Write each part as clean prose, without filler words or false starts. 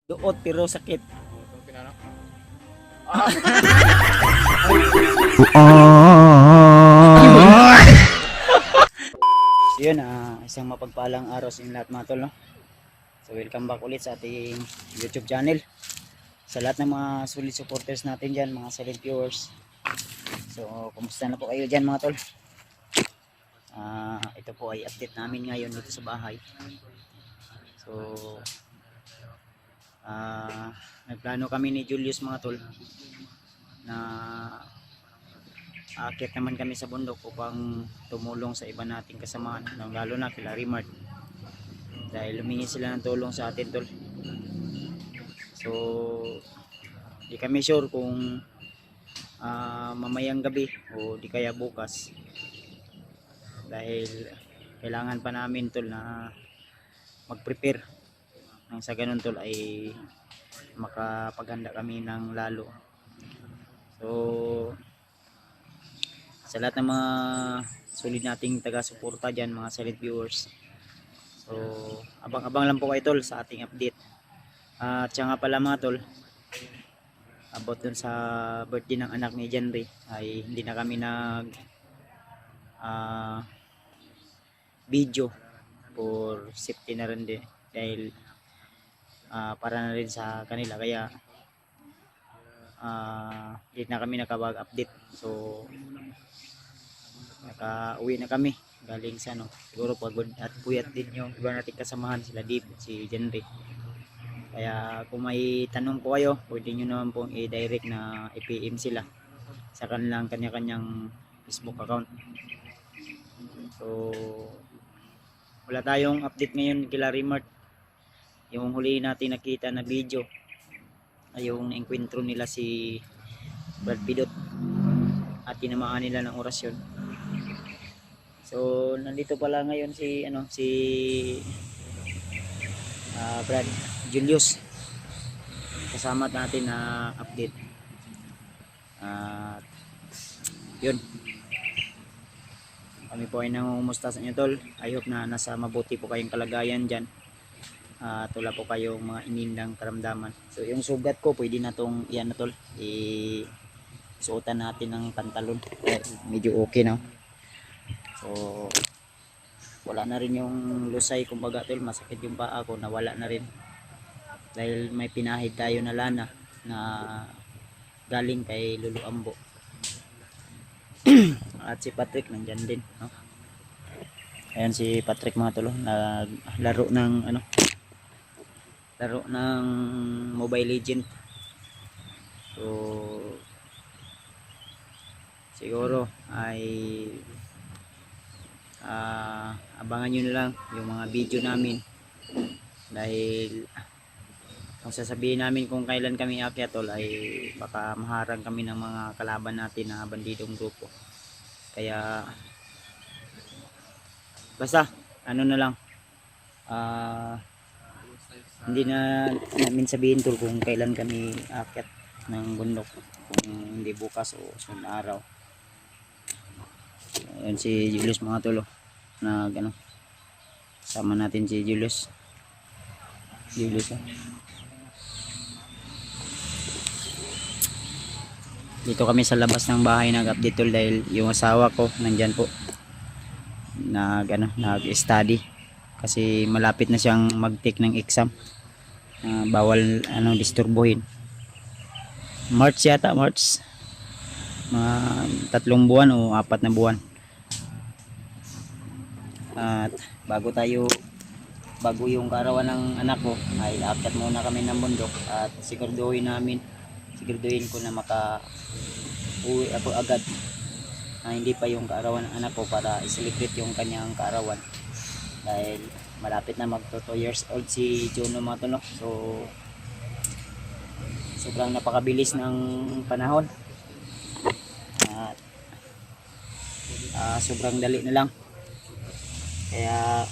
Duot pero sakit. Itong pinanak. So yun, isang mapagpalang araw sa inyong lahat mga tol, no? So welcome back ulit sa ating YouTube channel. Sa lahat ng mga solid supporters natin dyan, mga silent viewers. So kumusta na po kayo dyan mga tol? Ito po ay update namin ngayon dito sa bahay. So nagplano kami ni Julius mga tol na aakyat naman kami sa bundok upang tumulong sa iba nating kasamahan, lalo na kila Rimart, dahil humingi sila ng tulong sa atin tol. So di kami sure kung mamayang gabi o di kaya bukas, dahil kailangan pa namin tol na mag-prepare nang sa ganun tol ay makapaghanda kami ng lalo. So sa lahat ng mga solid nating taga-suporta dyan, mga silent viewers, so abang-abang lang po kayo tol sa ating update. At siya nga pala mga tol, about dun sa birthday ng anak ni Jenry, ay hindi na kami nag video for safety na rin din, dahil para na rin sa kanila, kaya hindi na kami nakapag-update. So nakauwi na kami galing sa siguro pagod at puyat din yung iba nating kasamahan, sila Dave, si Jenry. Kaya kung may tanong po kayo, pwede nyo naman pong i-direct na i-PM sila sa kanilang kanya-kanyang Facebook account. So wala tayong update ngayon kila Rimart. Yung huli natin nakita na video ay yung enkwentro nila si Brad Pidot at tinamaan nila ng orasyon. So nandito pala ngayon si Brad Julius, kasama natin na update. At yun, kami po ay nangungumusta sa inyo tol. I hope na nasa mabuti po kayong kalagayan dyan. Wala po kayong mga inindang karamdaman. So yung sugat ko pwede na tong iyan na tol, isuotan natin ng pantalon, medyo okay na. So wala na rin yung lusay, kumbaga tol, masakit yung paa ko, nawala na rin dahil may pinahid tayo na lana na galing kay Lulu Ambo. At si Patrick nandyan din, no? Ayan si Patrick mga tol, naglaro ng laro ng Mobile Legend. So siguro ay abangan nyo na lang yung mga video namin, dahil kung sasabihin namin kung kailan kami aakyat tol ay baka maharang kami ng mga kalaban natin na bandidong grupo. Kaya basta na lang, hindi na namin sabihin tol kung kailan kami aakyat ng bundok, kung hindi bukas o sunod araw. Ayan si Julius mga tolo, na sama natin si Julius. Dito kami sa labas ng bahay nag-update tol, dahil yung asawa ko nandyan po nag-study kasi malapit na siyang mag-take ng exam. Bawal disturbuhin. March yata, March, mga 3 buwan o 4 na buwan. At bago yung kaarawan ng anak ko ay aakyat muna kami ng bundok, at siguraduhin ko na maka-uwi ako agad na hindi pa yung kaarawan ng anak ko, para i-celebrate yung kanyang kaarawan, dahil malapit na mag 2 years old si Juno mga tol. So sobrang napakabilis ng panahon, at sobrang dali na lang. Kaya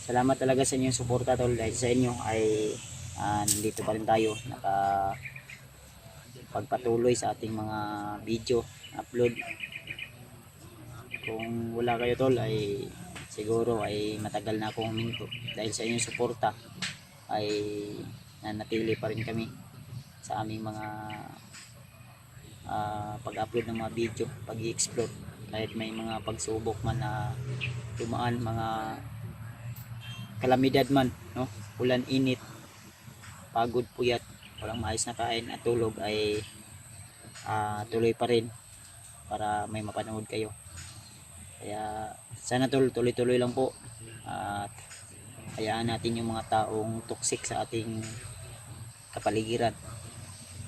salamat talaga sa inyong suporta tol, dahil sa inyo ay nandito pa rin tayo pagpatuloy sa ating mga video upload. Kung wala kayo tol ay siguro ay matagal na akong huminto, dahil sa inyong suporta ay nanatili pa rin kami sa aming mga pag-upload ng mga video, pag-i-explore kahit may mga pagsubok man na dumaan, mga kalamidad man, no? Ulan, init, pagod, puyat, walang maayos na kain at tulog, ay tuloy pa rin para may mapanood kayo. Kaya sana tuloy-tuloy lang po at hayaan natin yung mga taong toxic sa ating kapaligiran.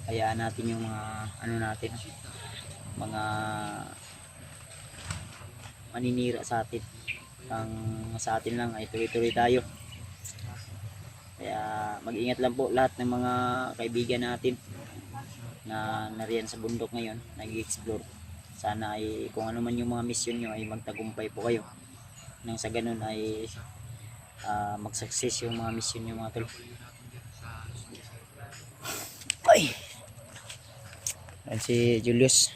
Hayaan natin yung mga natin, mga maninira sa atin. Ang sa atin lang ay tuloy-tuloy tayo. Kaya mag-ingat lang po lahat ng mga kaibigan natin na nariyan sa bundok ngayon, nag-explore. Sana ay kung ano man yung mga mission nyo ay magtagumpay po kayo. Nang sa ganun ay mag-success yung mga mission nyo, mga tol. Ay! Yan si Julius.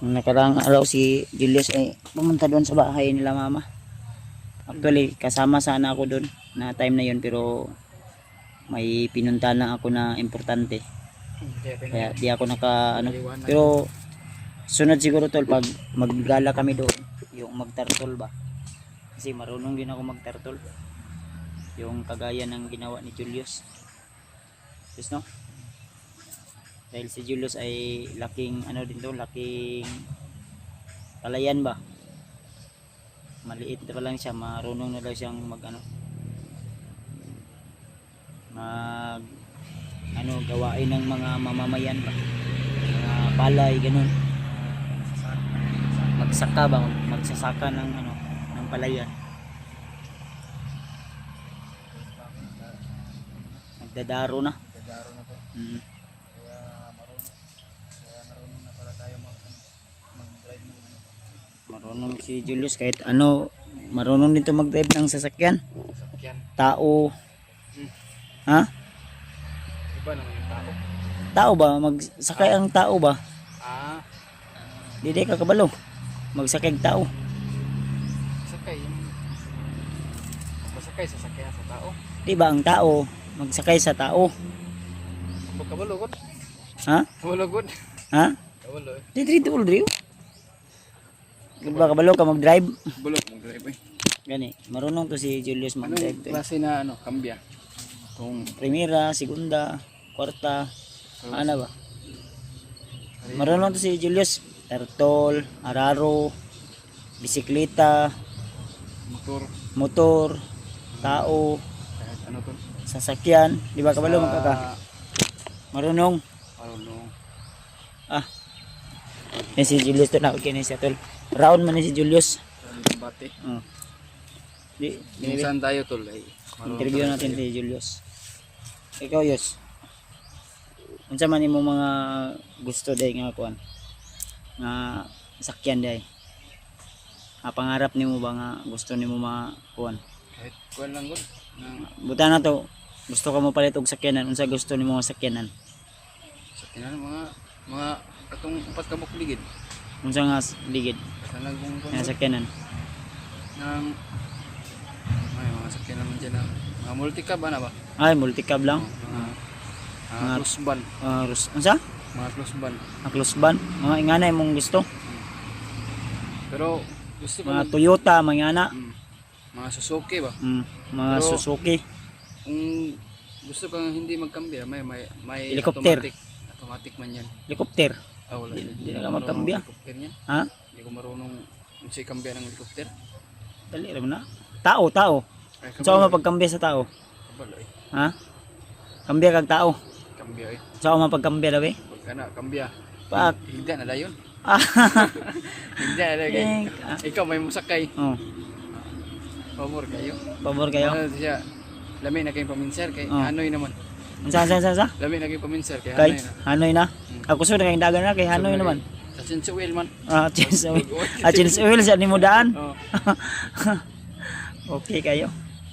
Nung nakaraang araw si Julius ay pumunta doon sa bahay nila mama. Actually kasama sana ako doon na time na yun, pero may pinunta lang ako na importante. Kaya di ako pero sunod siguro tol pag maggala kami doon, yung magtartol ba, kasi marunong din ako magtartol, yung kagaya ng ginawa ni Julius. Yes, no? Dahil si Julius ay laking din to, laking palayan ba, maliit pa lang siya, marunong na daw siyang mag gawain ng mga mamamayan ba, mga palay, ganun, magsasaka ng ng palayan, nagdadaro na. Marunong si Julius kahit marunong din to mag-drive ng sasakyan. Tao. Ha? Iba naman yung tao. Tao ba? Magsakay ang tao ba? Dili ka kabalo. Magsakay ang tao. Sakay. Masakay sa sakyan sa tao. Di ba ang tao magsakay sa tao? Kabalo gud. Ha? Kabalo gud. Ha? Kabalo. Dito. Ba kabalo ka mag-drive? Kabalo mag-drive. Gani, marunong to si Julius mag-drive. Anong klase na kambya? Kung primera, segunda, kwarta, ano ba? Marunong to si Julius. Tertol, araro, bisikleta, motor, tao, sasakyan. Di ba kabalo magkaka? Marunong. Yan si Julius to na kini siya tol. Round man ni si Julius. Bate. Minsan tayo tol ay interview natin si Julius. Ikaw Yus, unsa man imo mga gusto day nga kuan nga sakyan day, pangarap nimo ba nga gusto nimo mga kuan? Kahit kuan lang gud. Buta na to, gusto ka mo palit og sakyanan, unsa gusto nimo nga sakyanan? Sakyanan mga atong upat ka bukligid. Unsa nga ligid? Sana kung Nga sakyanan. Nang may mga sakyanan man dyan na mga multicab ba? Ay, multicab lang. Mga close van. Unsa? Mga close van. Close van. Mga ingana imong gusto. Pero gusto ko Mga Toyota, mga ingana. mga Suzuki ba? Mga Pero, Suzuki. Kung gusto kang hindi magkambya, may Helicopter. automatic man yan. Helicopter. Wala. Di na ka magkambya. Helicopter niyan. Ha? Hindi ko marunong si kambya ng helicopter. Dali ra na. Tao. Ay, Unsa ka mapagkambya sa tao? kabalo eh. Ha? Kambya kag tao. Kambya eh. Unsa ka mapagkambya daw eh? Pagka na, kambya. Pak. Higda na dayon. Ah. Higda na dayon. Ikaw may musakay. Oh, Pabor kayo. pabor kayo. Ano siya? Lami na kayong paminser kay Oh. Hanoy naman. Unsa? Lami na kayong paminser kay Kay Hanoy na. Hanoi na. Ako sunod kay dagan na kay Hanoi naman. Sa Chinsuil man. Chins oil. Chins oil sa nimo daan. Oo. Okay kayo.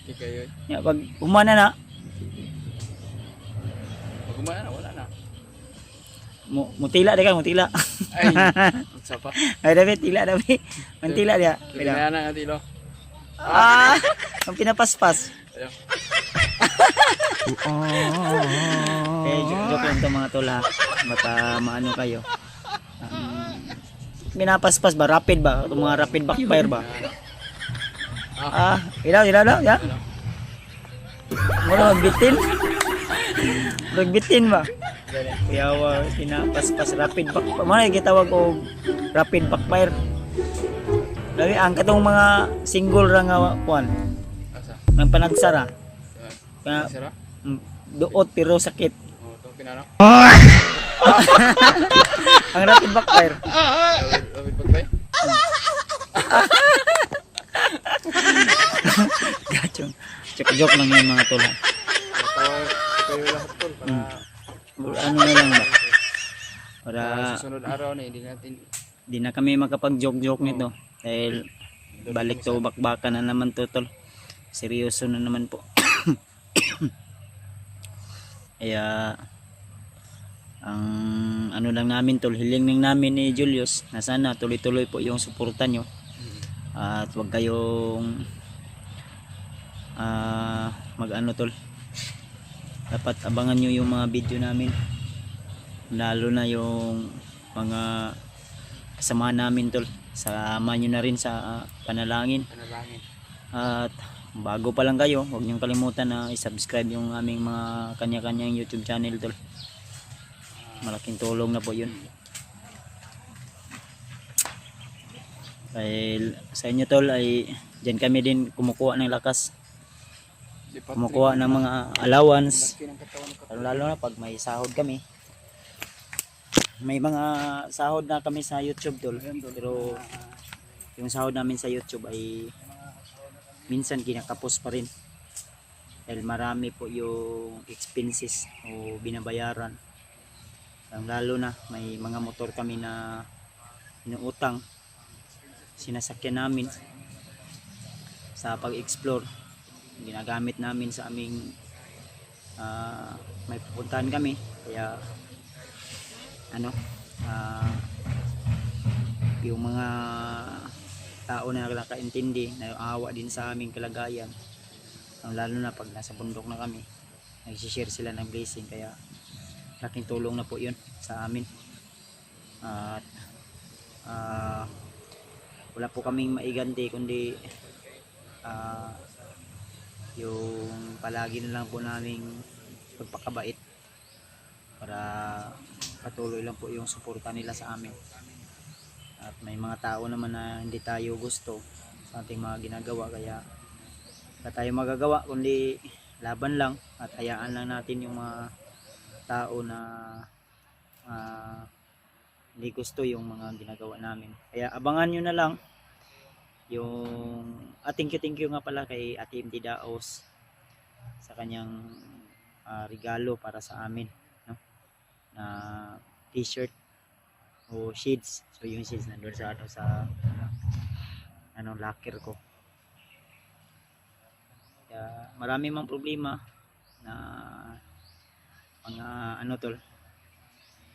Okay kayo. Ya pag humana na, Pag umana na, wala na. mutila dagan, mutila. Ay, sa pa. Ay David, tila David. Mantila dia. Kailangan na nga tilo. Ang pinapaspas. Ayun. Eh, joke lang to mga tol ha. Baka maano kayo. Minapaspas ba? Rapid ba? Itong mga rapid backfire ba? Ilaw, ya? Ano, magbitin? Magbitin ba? Kaya pinapaspas rapid backfire. Mga gitawag ko rapid backfire. Lagi ang katong mga single ra nga kuan. Asa? Nang panagsara. Kaya Sira? duot pero sakit. Oh, itong pinano? Ang rapid backfire. Lawid pagbay? Gachong. Joke lang yan mga tol ha. Natawa kayo lahat tol para Ano na lang ba? Para sa susunod araw na hindi natin di na kami makapag-joke-joke nito. Dahil balik to bakbakan na naman to tol. Seryoso na naman po. Kaya ang ano lang namin tol, hiling lang namin ni Julius na sana tuloy-tuloy po yung suporta nyo. At wag kayong mag-ano tol. Dapat abangan nyo yung mga video namin. Lalo na yung mga kasama namin tol. Sama nyo na rin sa panalangin. panalangin. At bago pa lang kayo, huwag niyong kalimutan na i-subscribe yung aming mga kanya-kanyang YouTube channel tol. Malaking tulong na po yun. Dahil sa inyo tol ay dyan kami din kumukuha ng lakas. Kumukuha ng mga allowance. Lalo na pag may sahod kami. May mga sahod na kami sa YouTube tol. Pero yung sahod namin sa YouTube ay minsan kinakapos pa rin. Dahil marami po yung expenses o binabayaran. Lalo na may mga motor kami na inuutang. Sinasakyan namin sa pag-explore. Ginagamit namin sa aming may pupuntahan kami. Kaya ano yung mga tao na nakaintindi na awa din sa aming kalagayan, lalo na pag nasa bundok na kami, nagsishare sila ng blessing. Kaya laking tulong na po yun sa amin. At wala po kaming maiganti kundi yung palagi na lang po naming pagpakabait para patuloy lang po yung suporta nila sa amin. At may mga tao naman na hindi tayo gusto sa ating mga ginagawa, kaya wala tayo magagawa kundi laban lang at hayaan lang natin yung mga tao na hindi gusto yung mga ginagawa namin. Kaya abangan nyo na lang yung ating thank you nga pala kay Ate MD Daos sa kanyang regalo para sa amin, no? Na t-shirt o shades. So yung shades nandun sa locker ko. Kaya marami mang problema na mga tol,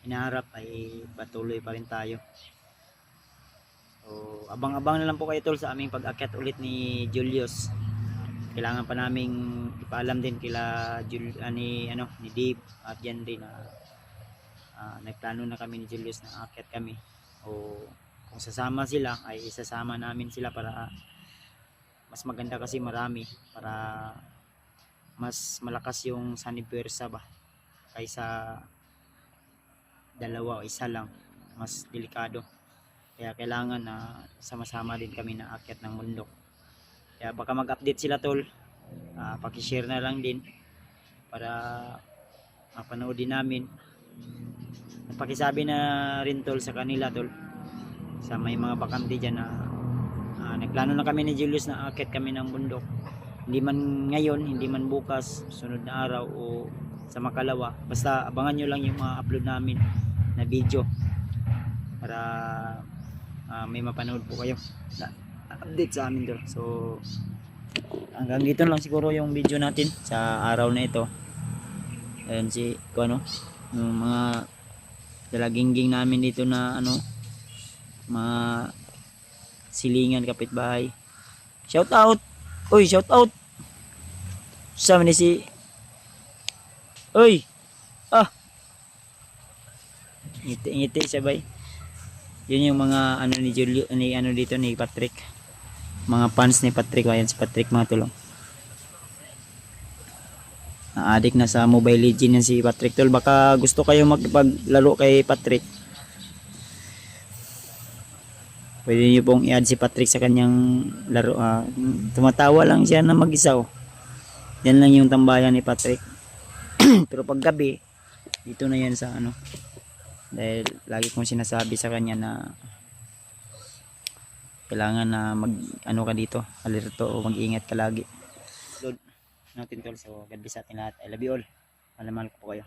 inaharap ay patuloy pa rin tayo. So abang-abang na lang po kayo tol sa aming pag-akyat ulit ni Julius. Kailangan pa naming ipaalam din kila ni Dave at yan din nagplano na kami ni Julius na aakyat kami, o kung sasama sila ay isasama namin sila para mas maganda, kasi marami, para mas malakas yung sanipuwersa ba kaysa dalawa o isa lang, mas delikado. Kaya kailangan na sama-sama din kami na aakyat ng bundok. Kaya baka mag-update sila tol, pakishare na lang din para mapanood din namin. At pakisabi na rin tol sa kanila tol, sa may mga bakante dyan na nagplano na kami ni Julius na aakyat kami ng bundok. Hindi man ngayon, hindi man bukas, sunod na araw o sa makalawa, basta abangan nyo lang yung mga upload namin na video para may mapanood po kayo na update sa amin doon. So hanggang dito lang siguro yung video natin sa araw na ito. Ayan yung mga dalagingging namin dito na mga silingan kapitbahay. Shout out! Uy, shout out! Sama ni si... Uy! Ah! Ngiti-ngiti siya bay. Yun yung mga ano ni Julio, ni ano dito ni Patrick. Mga fans ni Patrick. Ayan si Patrick mga tulong. Na-addict na sa Mobile Legends yan si Patrick tol. Baka gusto kayo magpaglaro kay Patrick. Pwede niyo pong i-add si Patrick sa kanyang laro. Tumatawa lang siya na mag-isa. Oh. Yan lang yung tambayan ni Patrick. Pero pag gabi, dito na yan sa ano. Dahil lagi kong sinasabi sa kanya na kailangan na mag ano ka dito, alerto o mag-ingat ka lagi. Load natin tol. So God bless sa atin lahat. I love you all. Mahal ko po kayo.